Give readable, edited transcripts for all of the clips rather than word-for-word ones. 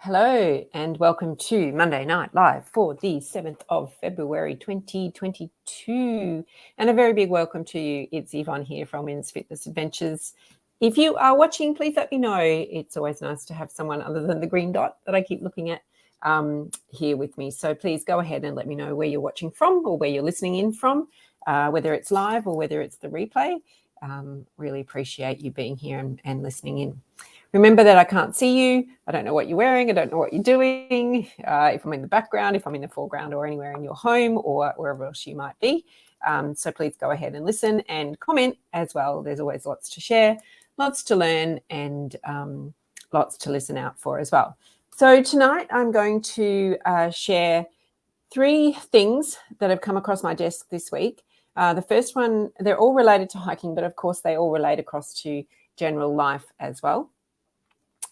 Hello and welcome to Monday Night Live for the 7th of February 2022. And a very big welcome to you. It's Yvonne here from Women's Fitness Adventures. If you are watching, please let me know. It's always nice to have someone other than the green dot that I keep looking at here with me. So please go ahead and let me know where you're watching from or where you're listening in from, whether it's live or whether it's the replay. Really appreciate you being here and listening in. Remember that I can't see you. I don't know what you're wearing. I don't know what you're doing. If I'm in the background, if I'm in the foreground, or anywhere in your home or wherever else you might be. So please go ahead and listen and comment as well. There's always lots to share, lots to learn, and lots to listen out for as well. So tonight I'm going to share 3 things that have come across my desk this week. The first one, they're all related to hiking, but of course they all relate across to general life as well.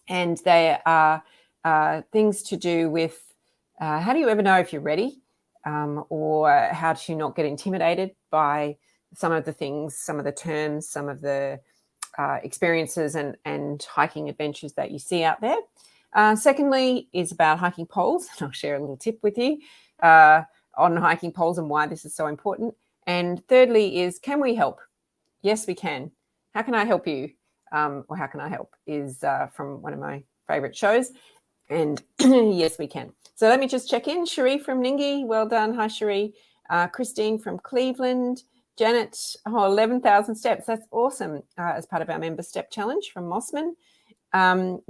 And they are things to do with how do you ever know if you're ready, or how to not get intimidated by some of the things, some of the terms, some of the experiences and hiking adventures that you see out there. Secondly is about hiking poles. I'll share a little tip with you on hiking poles and why this is so important. And thirdly is, can we help? Yes, we can. How can I help you? Or how can I help is from one of my favorite shows. And yes, we can. So let me just check in. Cherie from Ningi, well done. Hi, Cherie. Christine from Cleveland. Janet, 11,000 steps. That's awesome. As part of our member step challenge from Mossman.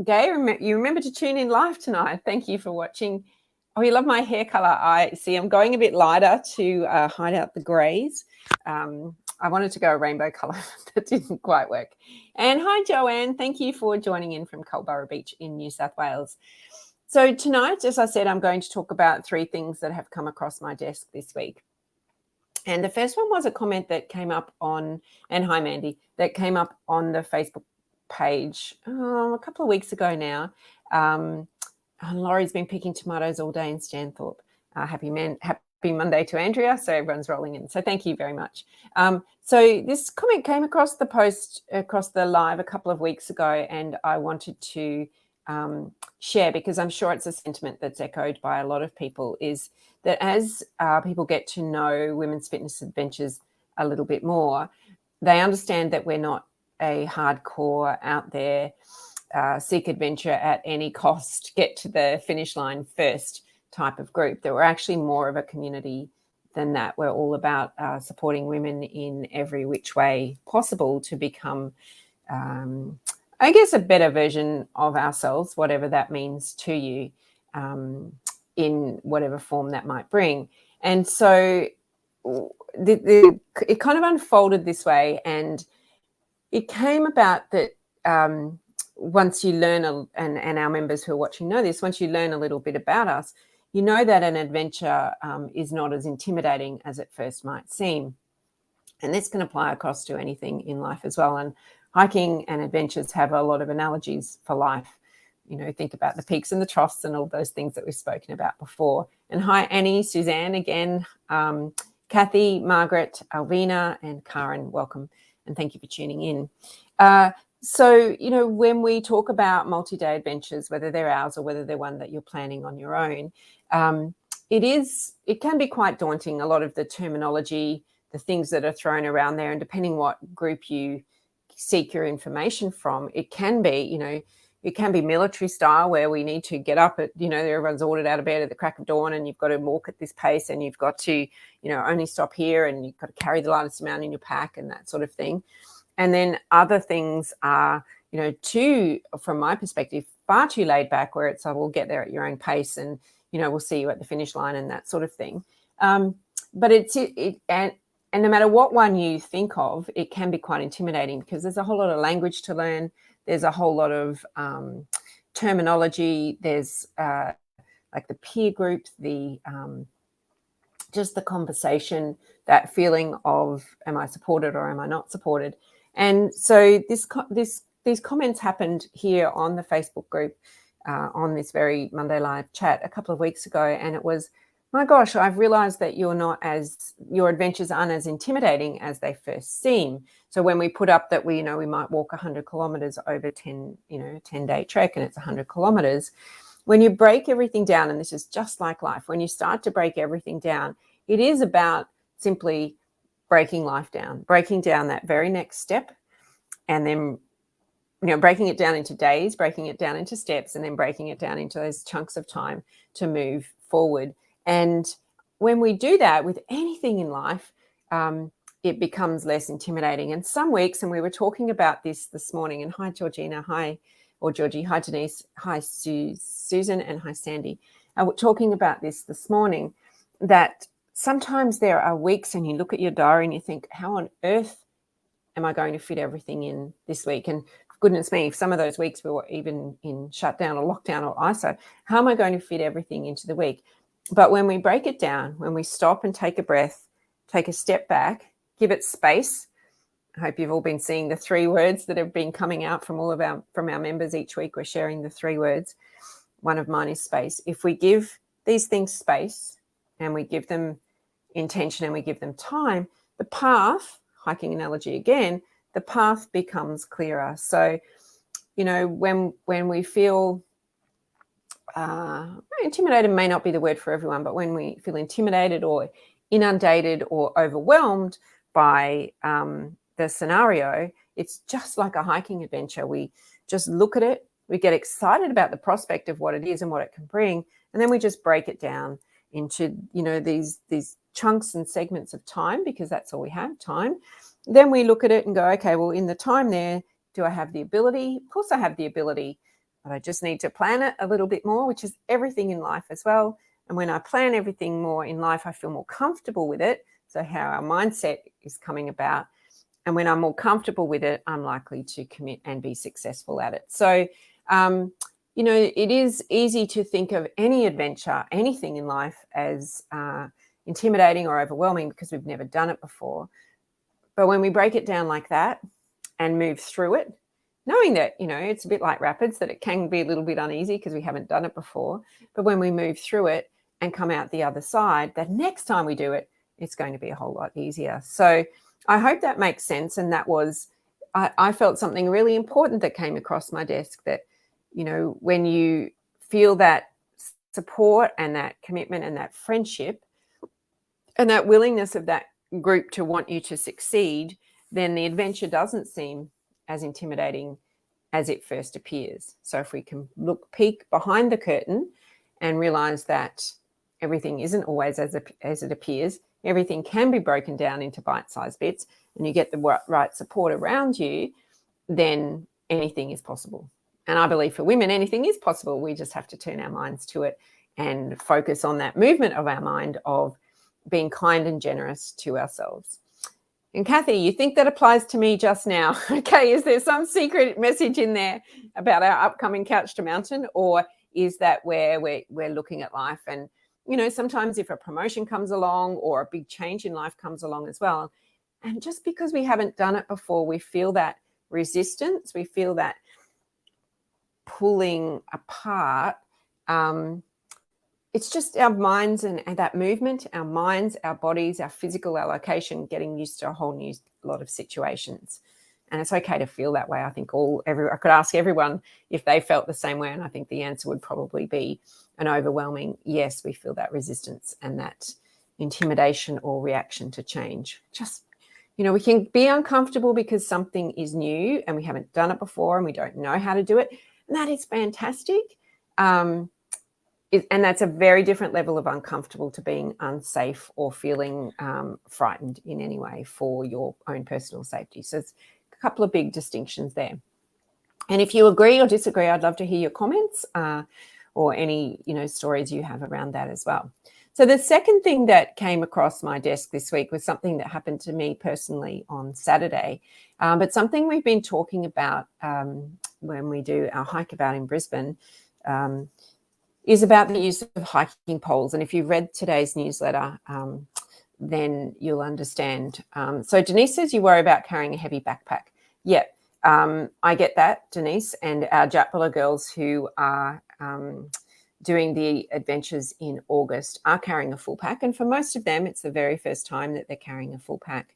Gay, you remember to tune in live tonight. Thank you for watching. Oh, you love my hair color. I see I'm going a bit lighter to hide out the grays. I wanted to go a rainbow color. That didn't quite work. And hi, Joanne. Thank you for joining in from Culburra Beach in New South Wales. So tonight, as I said, I'm going to talk about 3 things that have come across my desk this week. And the first one was a comment that came up on, and hi, Mandy, that came up on the Facebook page a couple of weeks ago now. And Laurie's been picking tomatoes all day in Stanthorpe. Happy Monday to Andrea. So everyone's rolling in. So thank you very much. So this comment came across the post, across the live a couple of weeks ago, and I wanted to share, because I'm sure it's a sentiment that's echoed by a lot of people, is that as people get to know Women's Fitness Adventures a little bit more, they understand that we're not a hardcore out there, seek adventure at any cost, get to the finish line first type of group. That we're actually more of a community than that. We're all about supporting women in every which way possible to become, I guess, a better version of ourselves, whatever that means to you, in whatever form that might bring. And so it kind of unfolded this way, and it came about that once you learn, and our members who are watching know this, once you learn a little bit about us, you know that an adventure is not as intimidating as it first might seem. And this can apply across to anything in life as well. And hiking and adventures have a lot of analogies for life. You know, think about the peaks and the troughs and all those things that we've spoken about before. And hi, Annie, Suzanne again, Kathy, Margaret, Alvina, and Karen, welcome. And thank you for tuning in. So, you know, when we talk about multi-day adventures, whether they're ours or whether they're one that you're planning on your own, it can be quite daunting. A lot of the terminology, the things that are thrown around there, and depending what group you seek your information from, it can be, you know, it can be military style, where we need to get up at, you know, everyone's ordered out of bed at the crack of dawn, and you've got to walk at this pace, and you've got to, you know, only stop here, and you've got to carry the lightest amount in your pack and that sort of thing. And then other things are, you know, from my perspective, far too laid back, where it's, we'll get there at your own pace, and, you know, we'll see you at the finish line and that sort of thing. But and no matter what one you think of, it can be quite intimidating, because there's a whole lot of language to learn. There's a whole lot of terminology. There's like the peer group, just the conversation, that feeling of, am I supported or am I not supported? And so these comments happened here on the Facebook group on this very Monday Live chat a couple of weeks ago, and it was, my gosh, I've realized that your adventures aren't as intimidating as they first seem. So when we put up that we might walk 100 kilometers over 10-day trek, and it's 100 kilometers, when you break everything down, and this is just like life, when you start to break everything down, it is about simply breaking life down, breaking down that very next step, and then breaking it down into days, breaking it down into steps, and then breaking it down into those chunks of time to move forward. And when we do that with anything in life, it becomes less intimidating. And some weeks, and we were talking about this morning, and hi, Georgina, hi, or Georgie, hi, Denise, hi, Susan, and hi, Sandy. We're talking about this morning, that sometimes there are weeks and you look at your diary and you think, how on earth am I going to fit everything in this week? And goodness me, some of those weeks we were even in shutdown or lockdown or ISO. How am I going to fit everything into the week? But when we break it down, when we stop and take a breath, take a step back, give it space. I hope you've all been seeing the 3 words that have been coming out from our members each week. We're sharing the 3 words. One of mine is space. If we give these things space and we give them intention and we give them time, the path, hiking analogy again, the path becomes clearer. So, when we feel intimidated may not be the word for everyone, but when we feel intimidated or inundated or overwhelmed by the scenario, it's just like a hiking adventure. We just look at it, we get excited about the prospect of what it is and what it can bring, and then we just break it down into these chunks and segments of time, because that's all we have, time. Then we look at it and go, okay, well, in the time there, do I have the ability? Of course I have the ability, but I just need to plan it a little bit more, which is everything in life as well. And when I plan everything more in life, I feel more comfortable with it. So how our mindset is coming about. And when I'm more comfortable with it, I'm likely to commit and be successful at it. So, it is easy to think of any adventure, anything in life as intimidating or overwhelming because we've never done it before. But when we break it down like that and move through it, knowing that, it's a bit like rapids, that it can be a little bit uneasy because we haven't done it before. But when we move through it and come out the other side, that next time we do it, it's going to be a whole lot easier. So I hope that makes sense. And that was, I felt something really important that came across my desk, that, when you feel that support and that commitment and that friendship and that willingness of that group to want you to succeed, then the adventure doesn't seem as intimidating as it first appears. So if we can peek behind the curtain and realize that everything isn't always as it appears, everything can be broken down into bite-sized bits, and you get the right support around you, then anything is possible. And I believe for women, anything is possible. We just have to turn our minds to it and focus on that movement of our mind of being kind and generous to ourselves. And Kathy, you think that applies to me just now? Okay, is there some secret message in there about our upcoming Couch to Mountain, or is that where we're looking at life? And, sometimes if a promotion comes along or a big change in life comes along as well, and just because we haven't done it before, we feel that resistance, we feel that pulling apart. It's just our minds and that movement, our minds, our bodies, our physical allocation, getting used to a whole new lot of situations. And it's okay to feel that way. I think I could ask everyone if they felt the same way, and I think the answer would probably be an overwhelming yes. We feel that resistance and that intimidation or reaction to change. Just, we can be uncomfortable because something is new and we haven't done it before and we don't know how to do it. And that is fantastic. And that's a very different level of uncomfortable to being unsafe or feeling frightened in any way for your own personal safety. So it's a couple of big distinctions there. And if you agree or disagree, I'd love to hear your comments or any stories you have around that as well. So the second thing that came across my desk this week was something that happened to me personally on Saturday, but something we've been talking about when we do our hike about in Brisbane, is about the use of hiking poles. And if you've read today's newsletter, then you'll understand. So Denise says you worry about carrying a heavy backpack. Yeah, I get that, Denise. And our Japala girls who are doing the adventures in August are carrying a full pack. And for most of them, it's the very first time that they're carrying a full pack.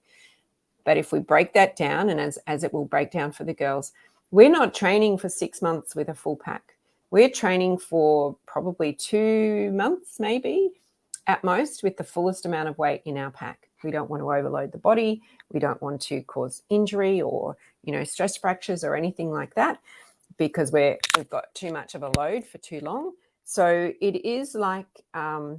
But if we break that down, and as it will break down for the girls, we're not training for 6 months with a full pack. we're training for probably 2 months, maybe at most, with the fullest amount of weight in our pack. We don't want to overload the body. We don't want to cause injury or, stress fractures or anything like that, because we've got too much of a load for too long. So it is like a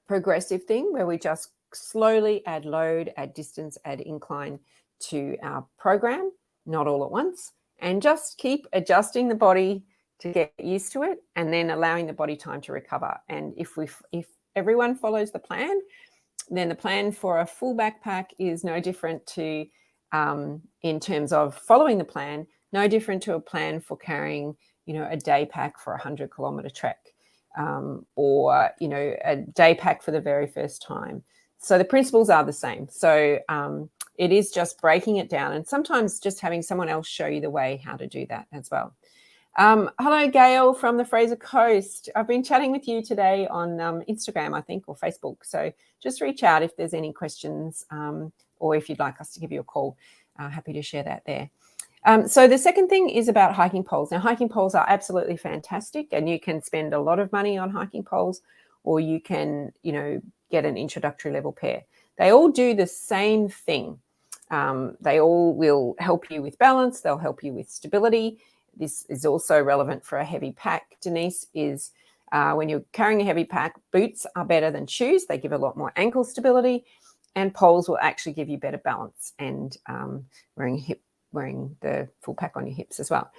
progressive thing where we just slowly add load, add distance, add incline to our program, not all at once, and just keep adjusting the body to get used to it, and then allowing the body time to recover. And if everyone follows the plan, then the plan for a full backpack is no different to, in terms of following the plan, no different to a plan for carrying, a day pack for a 100-kilometer trek, or, a day pack for the very first time. So the principles are the same. So it is just breaking it down, and sometimes just having someone else show you the way how to do that as well. Hello, Gail from the Fraser Coast. I've been chatting with you today on Instagram, I think, or Facebook. So just reach out if there's any questions, or if you'd like us to give you a call. Happy to share that there. So the second thing is about hiking poles. Now, hiking poles are absolutely fantastic, and you can spend a lot of money on hiking poles, or you can, get an introductory level pair. They all do the same thing. They all will help you with balance. They'll help you with stability. This is also relevant for a heavy pack, Denise, is when you're carrying a heavy pack, boots are better than shoes. They give a lot more ankle stability, and poles will actually give you better balance, and wearing the full pack on your hips as well.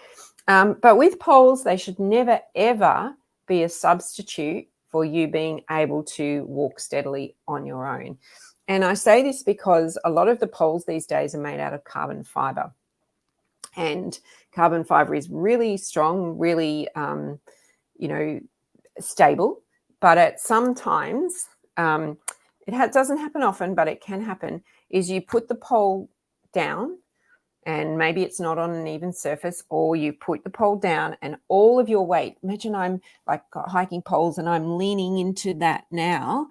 But with poles, they should never, ever be a substitute for you being able to walk steadily on your own. And I say this because a lot of the poles these days are made out of carbon fiber. And carbon fiber is really strong, really, stable. But at sometimes, it doesn't happen often, but it can happen, is you put the pole down, and maybe it's not on an even surface, or you put the pole down and all of your weight, imagine I'm like got hiking poles and I'm leaning into that now,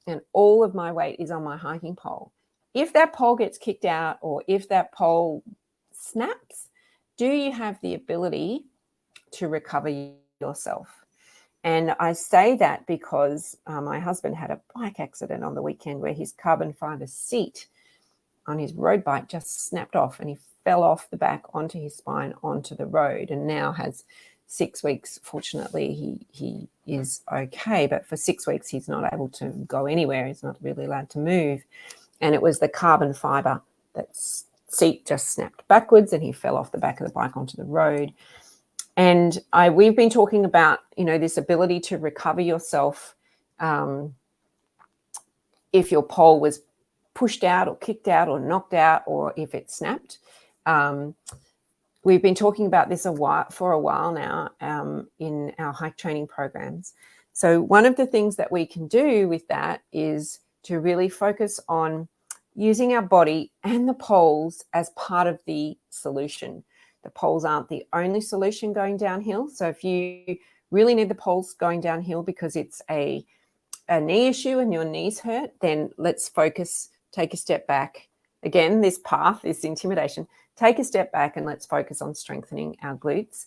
and all of my weight is on my hiking pole. If that pole gets kicked out, or if that pole snaps, do you have the ability to recover yourself? And I say that because my husband had a bike accident on the weekend where his carbon fiber seat on his road bike just snapped off, and he fell off the back onto his spine onto the road, and now has 6 weeks. Fortunately, he is okay, but for 6 weeks he's not able to go anywhere. He's not really allowed to move. And it was the carbon fiber, that seat just snapped backwards, and he fell off the back of the bike onto the road. And we've been talking about, this ability to recover yourself if your pole was pushed out or kicked out or knocked out, or if it snapped. We've been talking about this for a while now in our hike training programs. So one of the things that we can do with that is to really focus on using our body and the poles as part of the solution. The poles aren't the only solution going downhill. So if you really need the poles going downhill because it's a knee issue and your knees hurt, then let's focus, take a step back. Again, this path, this intimidation, take a step back and let's focus on strengthening our glutes,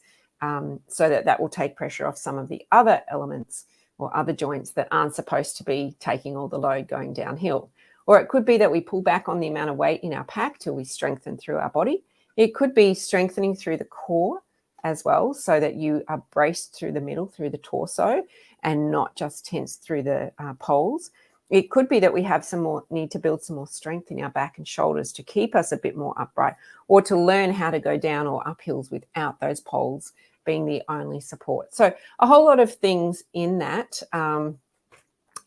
so that will take pressure off some of the other elements or other joints that aren't supposed to be taking all the load going downhill. Or it could be that we pull back on the amount of weight in our pack till we strengthen through our body. It could be strengthening through the core as well, so that you are braced through the middle, through the torso, and not just tense through the poles. It could be that we have need to build some more strength in our back and shoulders to keep us a bit more upright, or to learn how to go down or up hills without those poles being the only support. So a whole lot of things in that.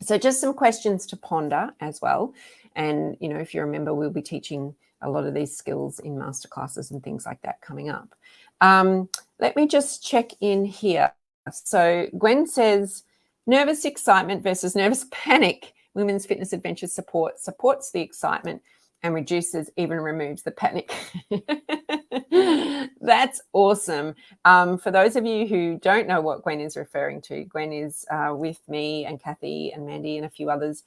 So just some questions to ponder as well. And, if you remember, we'll be teaching a lot of these skills in masterclasses and things like that coming up. Let me just check in here. So Gwen says, nervous excitement versus nervous panic. Women's Fitness Adventures supports the excitement and removes the panic. That's awesome. For those of you who don't know what Gwen is referring to, Gwen is with me and Kathy and Mandy and a few others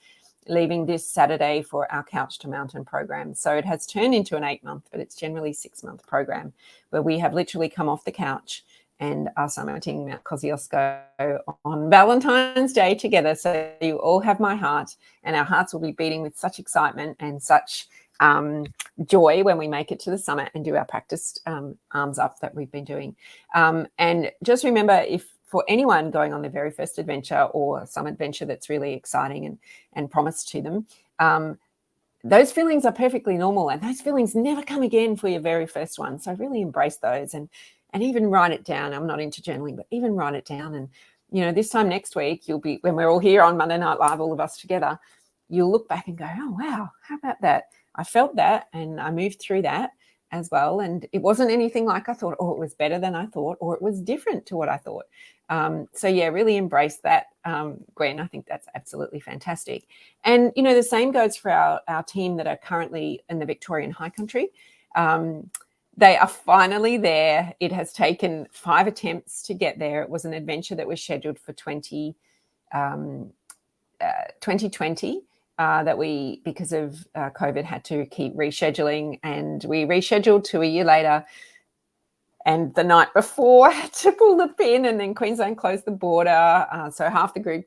leaving this Saturday for our Couch to Mountain program. So it has turned into an 8-month, but it's generally 6-month program where we have literally come off the couch and are summiting Mount Kosciuszko on Valentine's Day together. So you all have my heart, and our hearts will be beating with such excitement and such joy when we make it to the summit and do our practiced arms up that we've been doing. And just remember, if for anyone going on their very first adventure or some adventure that's really exciting and promised to them, those feelings are perfectly normal, and those feelings never come again for your very first one. So really embrace those and even write it down. I'm not into journaling, but even write it down. And, this time next week, you'll be, when we're all here on Monday Night Live, all of us together, you'll look back and go, oh, wow, how about that? I felt that and I moved through that as well. And it wasn't anything like I thought, or it was better than I thought, or it was different to what I thought. So yeah, really embrace that, Gwen. I think that's absolutely fantastic. And, the same goes for our team that are currently in the Victorian High Country. They are finally there. It has taken 5 attempts to get there. It was an adventure that was scheduled for 2020 that we, because of COVID, had to keep rescheduling, and we rescheduled to a year later. And the night before, had to pull the pin, and then Queensland closed the border. So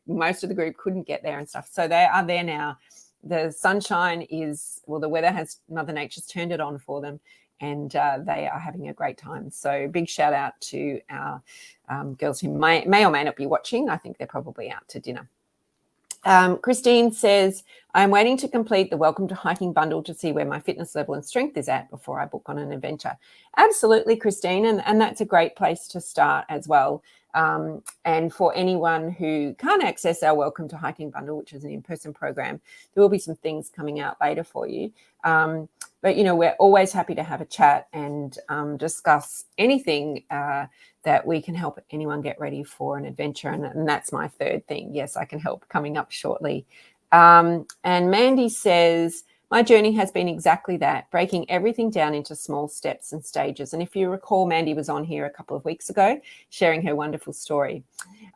most of the group couldn't get there and stuff. So they are there now. The sunshine is, the weather has, Mother Nature's turned it on for them, and they are having a great time. So big shout out to our girls who may or may not be watching. I think they're probably out to dinner. Christine says, I'm waiting to complete the Welcome to Hiking bundle to see where my fitness level and strength is at before I book on an adventure. Absolutely, Christine, and that's a great place to start as well. And for anyone who can't access our Welcome to Hiking bundle, which is an in-person program, there will be some things coming out later for you. But, we're always happy to have a chat and discuss anything that we can help anyone get ready for an adventure. And that's my third thing. Yes, I can help, coming up shortly. And Mandy says, my journey has been exactly that, breaking everything down into small steps and stages. And if you recall, Mandy was on here a couple of weeks ago sharing her wonderful story.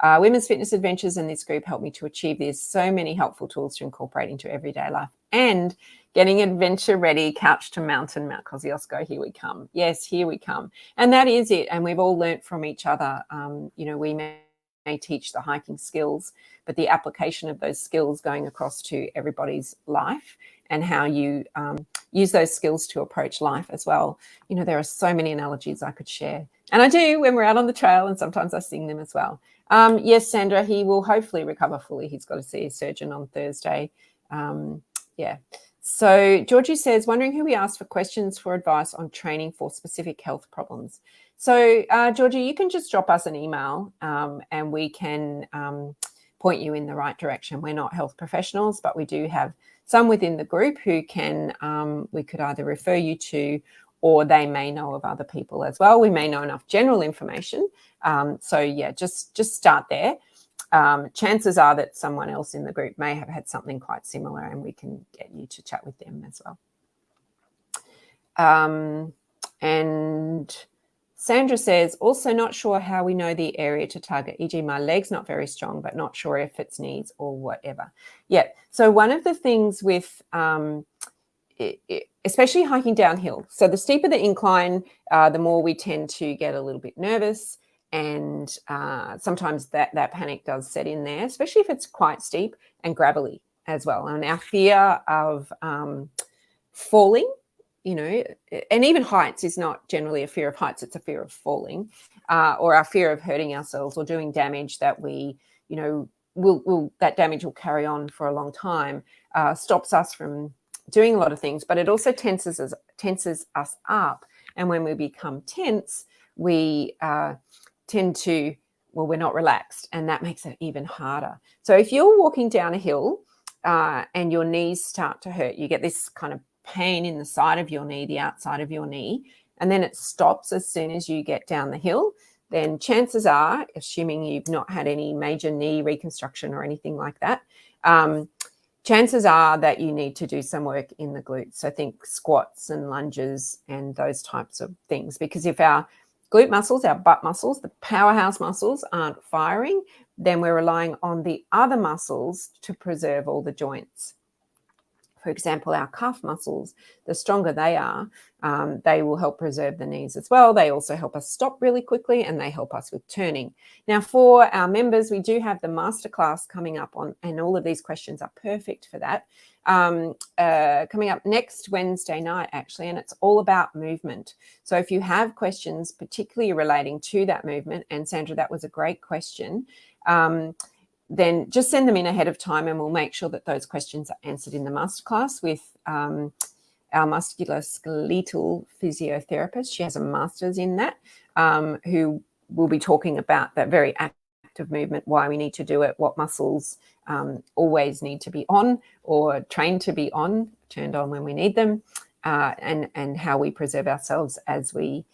Women's Fitness Adventures in this group helped me to achieve this. So many helpful tools to incorporate into everyday life. And getting adventure ready, Couch to Mountain, Mount Kosciuszko, here we come. Yes, here we come. And that is it. And we've all learnt from each other. We may teach the hiking skills, but the application of those skills going across to everybody's life and how you use those skills to approach life as well. There are so many analogies I could share. And I do when we're out on the trail, and sometimes I sing them as well. Yes, Sandra, he will hopefully recover fully. He's got to see a surgeon on Thursday. Yeah. So Georgie says, wondering who we asked for questions for advice on training for specific health problems. So Georgie, you can just drop us an email and we can point you in the right direction. We're not health professionals, but we do have some within the group who can, we could either refer you to, or they may know of other people as well. We may know enough general information. So yeah, just start there. Chances are that someone else in the group may have had something quite similar, and we can get you to chat with them as well. And Sandra says, also not sure how we know the area to target, e.g. my leg's not very strong, but not sure if it's knees or whatever. Yeah, so one of the things with, especially hiking downhill, so the steeper the incline, the more we tend to get a little bit nervous, and sometimes that panic does set in there, especially if it's quite steep and gravelly as well. And our fear of falling, and even heights is not generally a fear of heights, it's a fear of falling, or our fear of hurting ourselves or doing damage that we, that damage will carry on for a long time, stops us from doing a lot of things, but it also tenses us up. And when we become tense, we tend to, we're not relaxed, and that makes it even harder. So if you're walking down a hill and your knees start to hurt, you get this kind of pain in the side of your knee, the outside of your knee, and then it stops as soon as you get down the hill, then chances are, assuming you've not had any major knee reconstruction or anything like that, chances are that you need to do some work in the glutes. So think squats and lunges and those types of things, because if our glute muscles, our butt muscles, the powerhouse muscles aren't firing, then we're relying on the other muscles to preserve all the joints For example, our calf muscles, the stronger they are, they will help preserve the knees as well. They also help us stop really quickly, and they help us with turning. Now, for our members, we do have the masterclass coming up on, and all of these questions are perfect for that, coming up next Wednesday night, actually, and it's all about movement. So if you have questions particularly relating to that movement, and Sandra, that was a great question, then just send them in ahead of time, and we'll make sure that those questions are answered in the masterclass with our musculoskeletal physiotherapist. She has a master's in that, who will be talking about that very active movement, why we need to do it, what muscles always need to be on or trained to be on, turned on when we need them, and how we preserve ourselves as we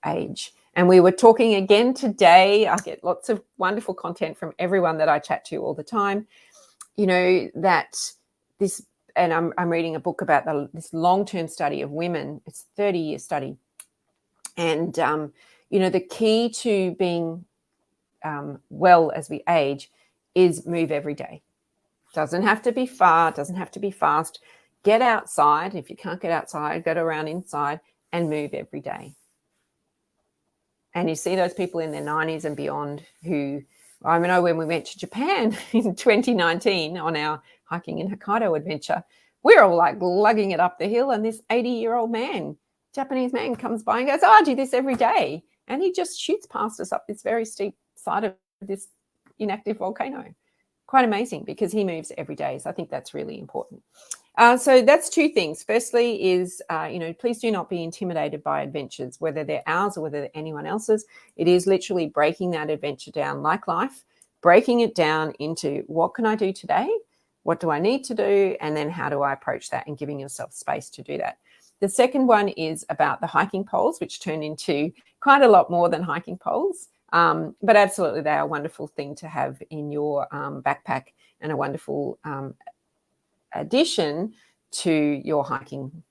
age. And we were talking again today. I get lots of wonderful content from everyone that I chat to all the time. You know, that this, and I'm reading a book about this long-term study of women. It's a 30-year study. And, you know, the key to being well as we age is move every day. Doesn't have to be far, doesn't have to be fast. Get outside. If you can't get outside, go around inside and move every day. And you see those people in their 90s and beyond who, I know when we went to Japan in 2019 on our hiking in Hokkaido adventure, we're all like lugging it up the hill, and this 80-year-old man, Japanese man, comes by and goes, I do this every day. And he just shoots past us up this very steep side of this inactive volcano. Quite amazing, because he moves every day. So I think that's really important. So that's two things. Firstly is, you know, please do not be intimidated by adventures, whether they're ours or whether they're anyone else's. It is literally breaking that adventure down like life, breaking it down into what can I do today? What do I need to do? And then how do I approach that, and giving yourself space to do that. The second one is about the hiking poles, which turn into quite a lot more than hiking poles. But absolutely, they are a wonderful thing to have in your backpack, and a wonderful addition to your hiking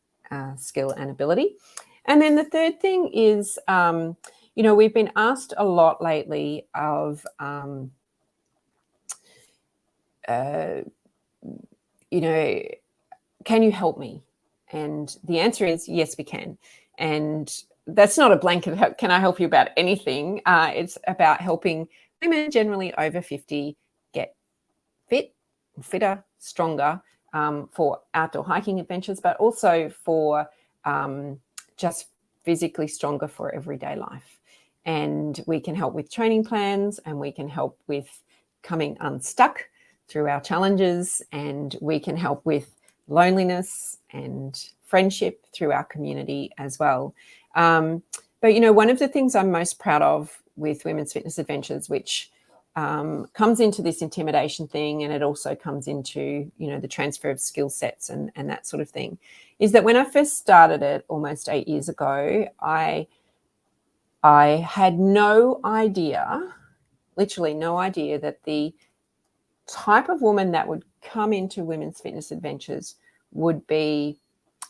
skill and ability. And then the third thing is, you know, we've been asked a lot lately of, you know, can you help me? And the answer is yes, we can. And that's not a blanket help. Can I help you about anything? It's about helping women generally over 50 get fit, fitter, stronger, for outdoor hiking adventures, but also for just physically stronger for everyday life. And we can help with training plans, and we can help with coming unstuck through our challenges, and we can help with loneliness and friendship through our community as well. But, you know, one of the things I'm most proud of with Women's Fitness Adventures, which comes into this intimidation thing, and it also comes into, you know, the transfer of skill sets and that sort of thing, is that when I first started it almost 8 years ago, I had no idea, literally no idea, that the type of woman that would come into Women's Fitness Adventures would be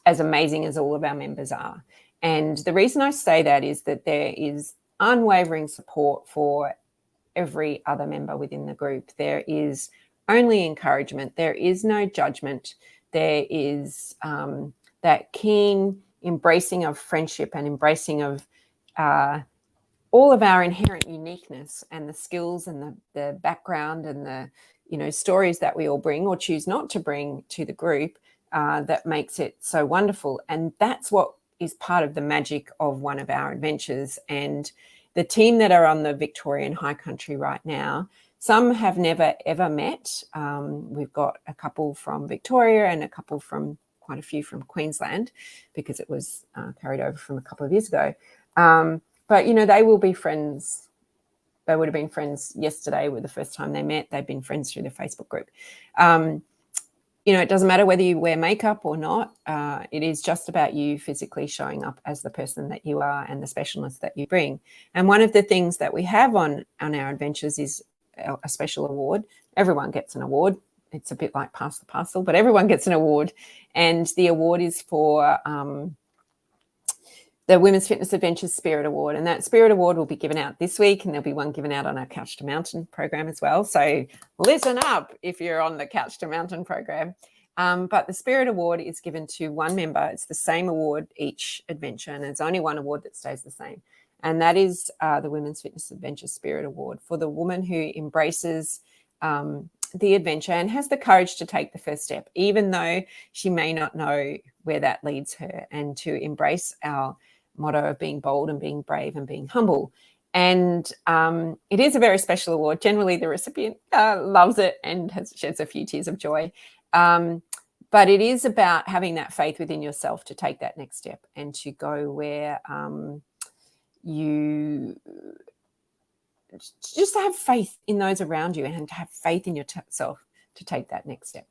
as amazing as all of our members are. And the reason I say that is that there is unwavering support for every other member within the group. There is only encouragement. There is no judgment. There is that keen embracing of friendship and embracing of all of our inherent uniqueness and the skills and the background and the, you know, stories that we all bring or choose not to bring to the group, that makes it so wonderful. And that's what is part of the magic of one of our adventures. And the team that are on the Victorian High Country right now, some have never, ever met. We've got a couple from Victoria and quite a few from Queensland, because it was carried over from a couple of years ago. But, you know, they will be friends. They would have been friends yesterday with the first time they met. They've been friends through the Facebook group. You know, it doesn't matter whether you wear makeup or not. It is just about you physically showing up as the person that you are and the specialness that you bring. And one of the things that we have on our adventures is a special award. Everyone gets an award. It's a bit like Pass the Parcel, but everyone gets an award. And the award is for the Women's Fitness Adventures Spirit Award. And that Spirit Award will be given out this week, and there'll be one given out on our Couch to Mountain program as well. So listen up if you're on the Couch to Mountain program. But the Spirit Award is given to one member. It's the same award each adventure, and there's only one award that stays the same. And that is the Women's Fitness Adventure Spirit Award for the woman who embraces the adventure and has the courage to take the first step, even though she may not know where that leads her, and to embrace our motto of being bold and being brave and being humble. And it is a very special award. Generally, the recipient loves it and sheds a few tears of joy. But it is about having that faith within yourself to take that next step and to go where you just have faith in those around you and to have faith in yourself to take that next step.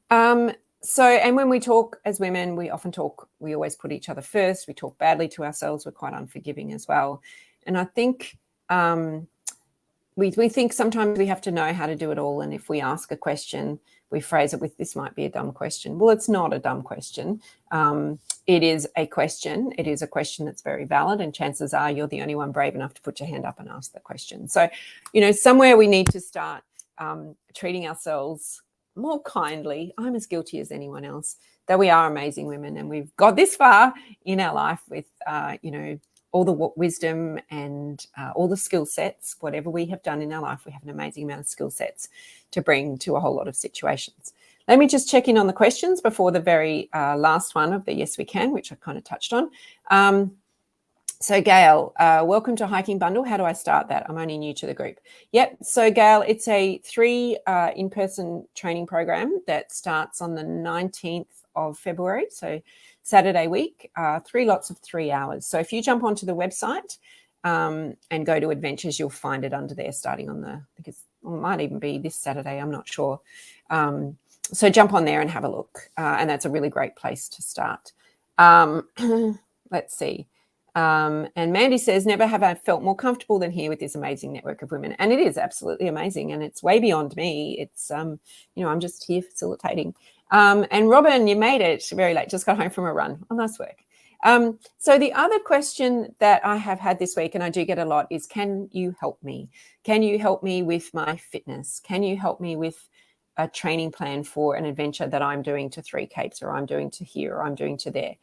And when we talk as women, we always put each other first. We talk badly to ourselves. We're quite unforgiving as well. And I think we think sometimes we have to know how to do it all. And if we ask a question, we phrase it with, this might be a dumb question. Well, it's not a dumb question. It is a question. It is a question that's very valid. And chances are you're the only one brave enough to put your hand up and ask that question. So, somewhere we need to start treating ourselves more kindly. I'm as guilty as anyone else, that we are amazing women and we've got this far in our life with, all the wisdom and all the skill sets. Whatever we have done in our life, we have an amazing amount of skill sets to bring to a whole lot of situations. Let me just check in on the questions before the very last one of the Yes We Can, which I kind of touched on. So Gail, welcome to Hiking Bundle. How do I start that? I'm only new to the group. Yep. So Gail, it's a 3 in-person training program that starts on the 19th of February. So Saturday week, 3 lots of 3 hours. So if you jump onto the website and go to adventures, you'll find it under there starting on it might even be this Saturday. I'm not sure. So jump on there and have a look. And that's a really great place to start. Let's see. And Mandy says, never have I felt more comfortable than here with this amazing network of women. And it is absolutely amazing. And it's way beyond me. It's, I'm just here facilitating. And Robin, you made it very late, just got home from a run. Oh, nice work. So the other question that I have had this week, and I do get a lot, is can you help me? Can you help me with my fitness? Can you help me with a training plan for an adventure that I'm doing to 3 Capes, or I'm doing to here, or I'm doing to there?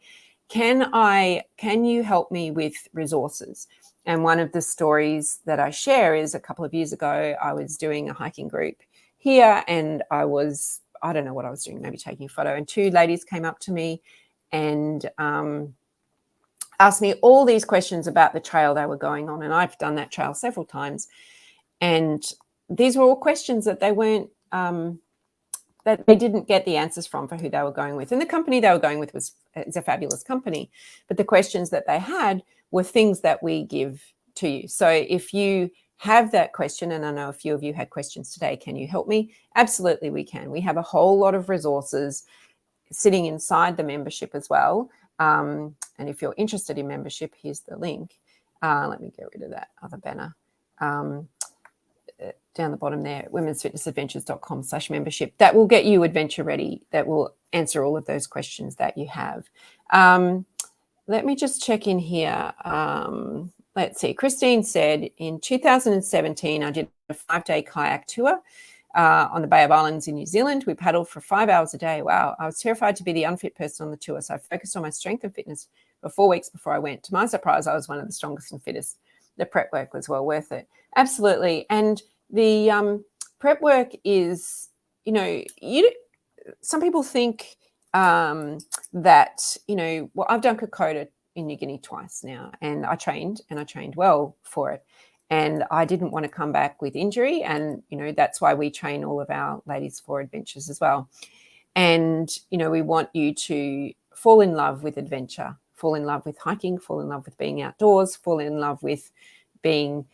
Can you help me with resources? And one of the stories that I share is a couple of years ago, I was doing a hiking group here and I don't know what I was doing, maybe taking a photo, and 2 ladies came up to me and asked me all these questions about the trail they were going on. And I've done that trail several times. And these were all questions that they weren't, that they didn't get the answers from for who they were going with. And the company they were going with is a fabulous company. But the questions that they had were things that we give to you. So if you have that question, and I know a few of you had questions today, can you help me? Absolutely, we can. We have a whole lot of resources sitting inside the membership as well. And if you're interested in membership, here's the link. Let me get rid of that other banner. Down the bottom there, womensfitnessadventures.com/membership. That will get you adventure ready. That will answer all of those questions that you have. Let me just check in here. Let's see. Christine said, in 2017, I did a 5-day kayak tour on the Bay of Islands in New Zealand. We paddled for 5 hours a day. Wow. I was terrified to be the unfit person on the tour, so I focused on my strength and fitness for 4 weeks before I went. To my surprise, I was one of the strongest and fittest. The prep work was well worth it. Absolutely. And the prep work is, some people think that, well, I've done Kokoda in New Guinea twice now, and I trained well for it. And I didn't want to come back with injury. And, that's why we train all of our ladies for adventures as well. And, we want you to fall in love with adventure, fall in love with hiking, fall in love with being outdoors, fall in love with being,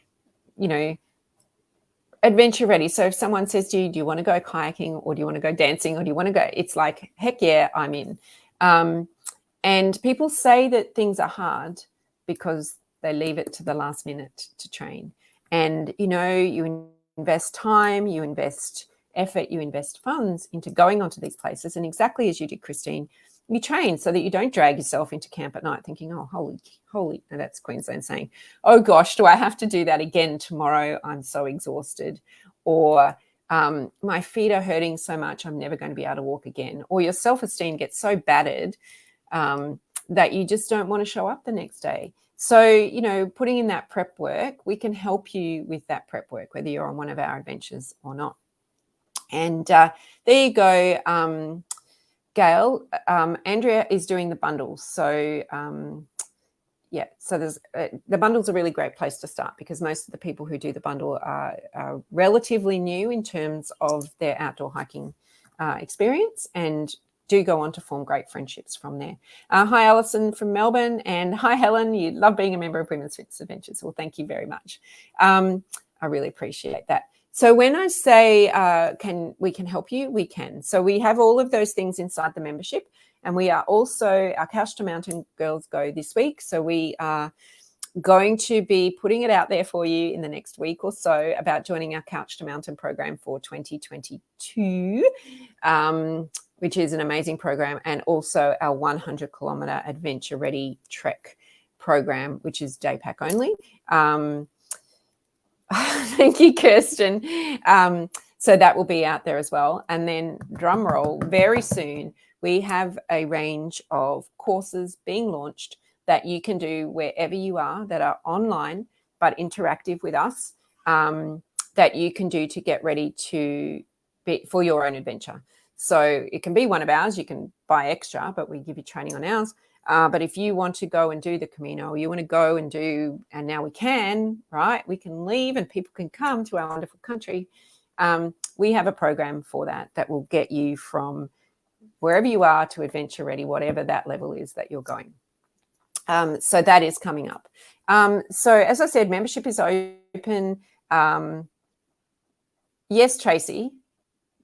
adventure ready. So if someone says to you, do you want to go kayaking, or do you want to go dancing, or do you want to go, it's like, heck yeah, I'm in. And people say that things are hard because they leave it to the last minute to train. And, you invest time, you invest effort, you invest funds into going onto these places. And exactly as you did, Christine, you train so that you don't drag yourself into camp at night thinking, oh, holy, no, that's Queensland saying, oh gosh, do I have to do that again tomorrow? I'm so exhausted. Or my feet are hurting so much, I'm never going to be able to walk again. Or your self-esteem gets so battered that you just don't want to show up the next day. So, you know, putting in that prep work, we can help you with that prep work, whether you're on one of our adventures or not. And there you go, Gail. Andrea is doing the bundles. So, yeah, so there's the bundle's a really great place to start, because most of the people who do the bundle are relatively new in terms of their outdoor hiking experience, and do go on to form great friendships from there. Hi, Alison from Melbourne, and hi, Helen. You love being a member of Women's Fitness Adventures. Well, thank you very much. I really appreciate that. So when I say we can help you, we can. So we have all of those things inside the membership. And we are also, our Couch to Mountain Girls Go this week. So we are going to be putting it out there for you in the next week or so about joining our Couch to Mountain program for 2022, which is an amazing program. And also our 100-kilometer Adventure Ready Trek program, which is day pack only. Thank you, Kirsten. So that will be out there as well. And then drum roll, very soon, we have a range of courses being launched that you can do wherever you are, that are online but interactive with us, that you can do to get ready to be for your own adventure. So it can be one of ours. You can buy extra, but we give you training on ours. But if you want to go and do the Camino, or you want to go and do, and now we can, right? We can leave and people can come to our wonderful country. We have a program for that will get you from wherever you are to adventure ready, whatever that level is that you're going. So that is coming up. So as I said, membership is open. Yes, Tracy,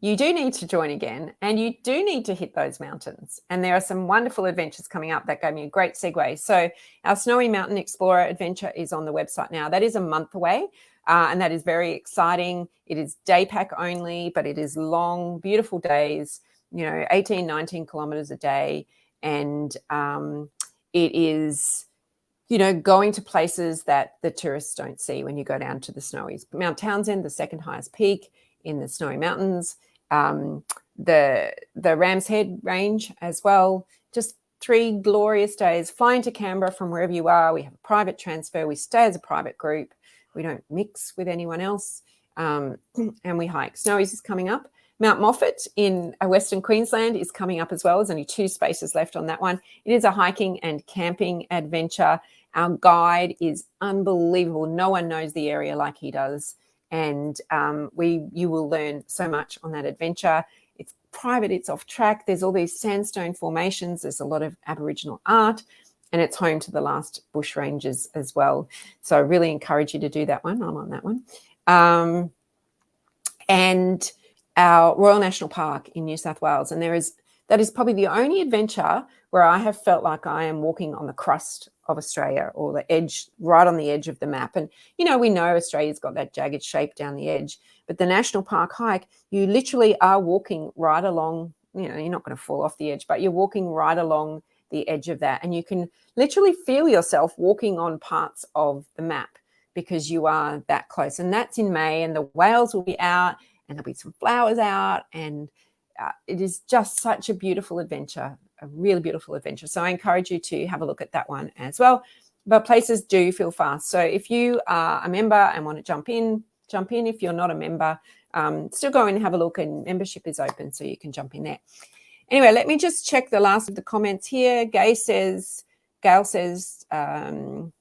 you do need to join again, and you do need to hit those mountains. And there are some wonderful adventures coming up. That gave me a great segue. So our Snowy Mountain Explorer adventure is on the website now. That is a month away, and that is very exciting. It is day pack only, but it is long, beautiful days, 18, 19 kilometers a day. And it is, going to places that the tourists don't see when you go down to the Snowies. Mount Townsend, the second highest peak in the Snowy Mountains, the Ram's Head range as well. Just 3 glorious days. Flying to Canberra from wherever you are. We have a private transfer. We stay as a private group. We don't mix with anyone else. And we hike. Snowies is coming up. Mount Moffat in Western Queensland is coming up as well. There's only 2 spaces left on that one. It is a hiking and camping adventure. Our guide is unbelievable. No one knows the area like he does. And you will learn so much on that adventure. It's private, it's off track. There's all these sandstone formations. There's a lot of Aboriginal art, and it's home to the last bush ranges as well. So I really encourage you to do that one. I'm on that one. And our Royal National Park in New South Wales. And that is probably the only adventure where I have felt like I am walking on the crust of Australia, or the edge, right on the edge of the map. And, we know Australia's got that jagged shape down the edge, but the National Park hike, you literally are walking right along, you're not going to fall off the edge, but you're walking right along the edge of that. And you can literally feel yourself walking on parts of the map because you are that close. And that's in May, and the whales will be out, and there'll be some flowers out, and it is just such a beautiful adventure, a really beautiful adventure. So I encourage you to have a look at that one as well. But places do feel fast. So if you are a member and want to jump in. If you're not a member, still go in and have a look, and membership is open, so you can jump in there. Anyway, let me just check the last of the comments here. Gail says to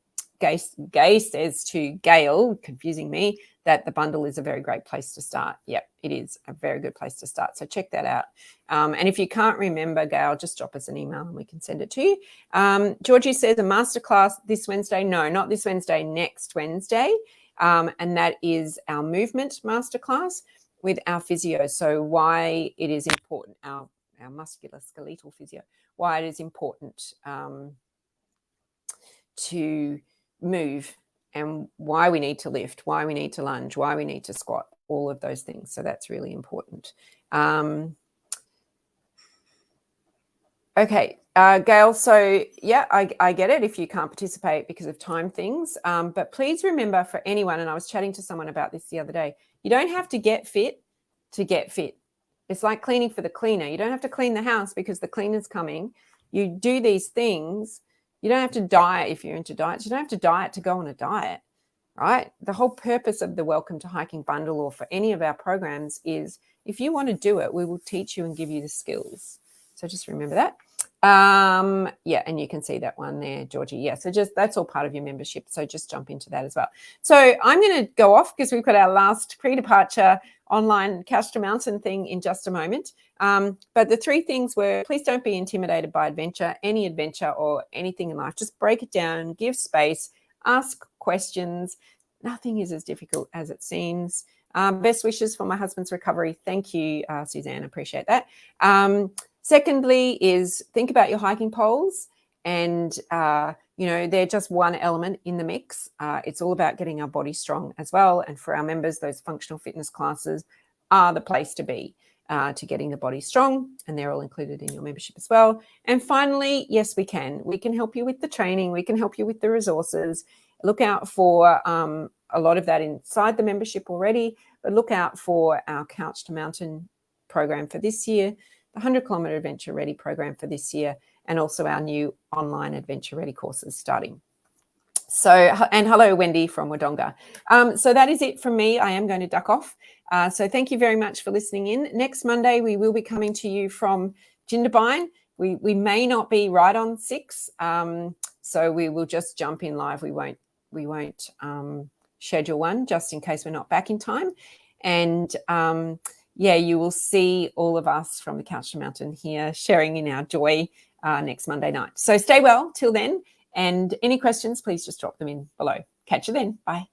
Gail, confusing me, that the bundle is a very great place to start. Yep, it is a very good place to start. So check that out. And if you can't remember, Gail, just drop us an email and we can send it to you. Georgie says a masterclass this Wednesday. No, not this Wednesday, next Wednesday. And that is our movement masterclass with our physio. So why it is important, our musculoskeletal physio, why it is important to move, and why we need to lift, why we need to lunge, why we need to squat, all of those things. So that's really important. Okay, Gail, so yeah, I get it if you can't participate because of time things, but please remember, for anyone, and I was chatting to someone about this the other day, you don't have to get fit to get fit. It's like cleaning for the cleaner. You don't have to clean the house because the cleaner's coming. You do these things. You don't have to diet if you're into diets. You don't have to diet to go on a diet, right? The whole purpose of the Welcome to Hiking bundle, or for any of our programs, is if you want to do it, we will teach you and give you the skills. So just remember that. Yeah, and you can see that one there, Georgie. Yeah, so just that's all part of your membership. So just jump into that as well. So I'm going to go off because we've got our last pre-departure online Couch to Mountain thing in just a moment. But the three things were: please don't be intimidated by adventure, any adventure or anything in life. Just break it down, give space, ask questions. Nothing is as difficult as it seems. Best wishes for my husband's recovery. Thank you, Suzanne. Appreciate that. Secondly is think about your hiking poles, and they're just one element in the mix. It's all about getting our body strong as well. And for our members, those functional fitness classes are the place to be to getting the body strong, and they're all included in your membership as well. And finally, yes, we can help you with the training. We can help you with the resources. Look out for a lot of that inside the membership already, but look out for our Couch to Mountain program for this year, the 100-kilometer Adventure Ready program for this year, and also our new online Adventure Ready courses starting. So, and hello, Wendy from Wodonga. So that is it from me. I am going to duck off. So thank you very much for listening in. Next Monday, we will be coming to you from Jindabyne. We may not be right on 6, so we will just jump in live. We won't schedule one just in case we're not back in time. And you will see all of us from the Couch to Mountain here sharing in our joy next Monday night. So stay well till then. And any questions, please just drop them in below. Catch you then. Bye.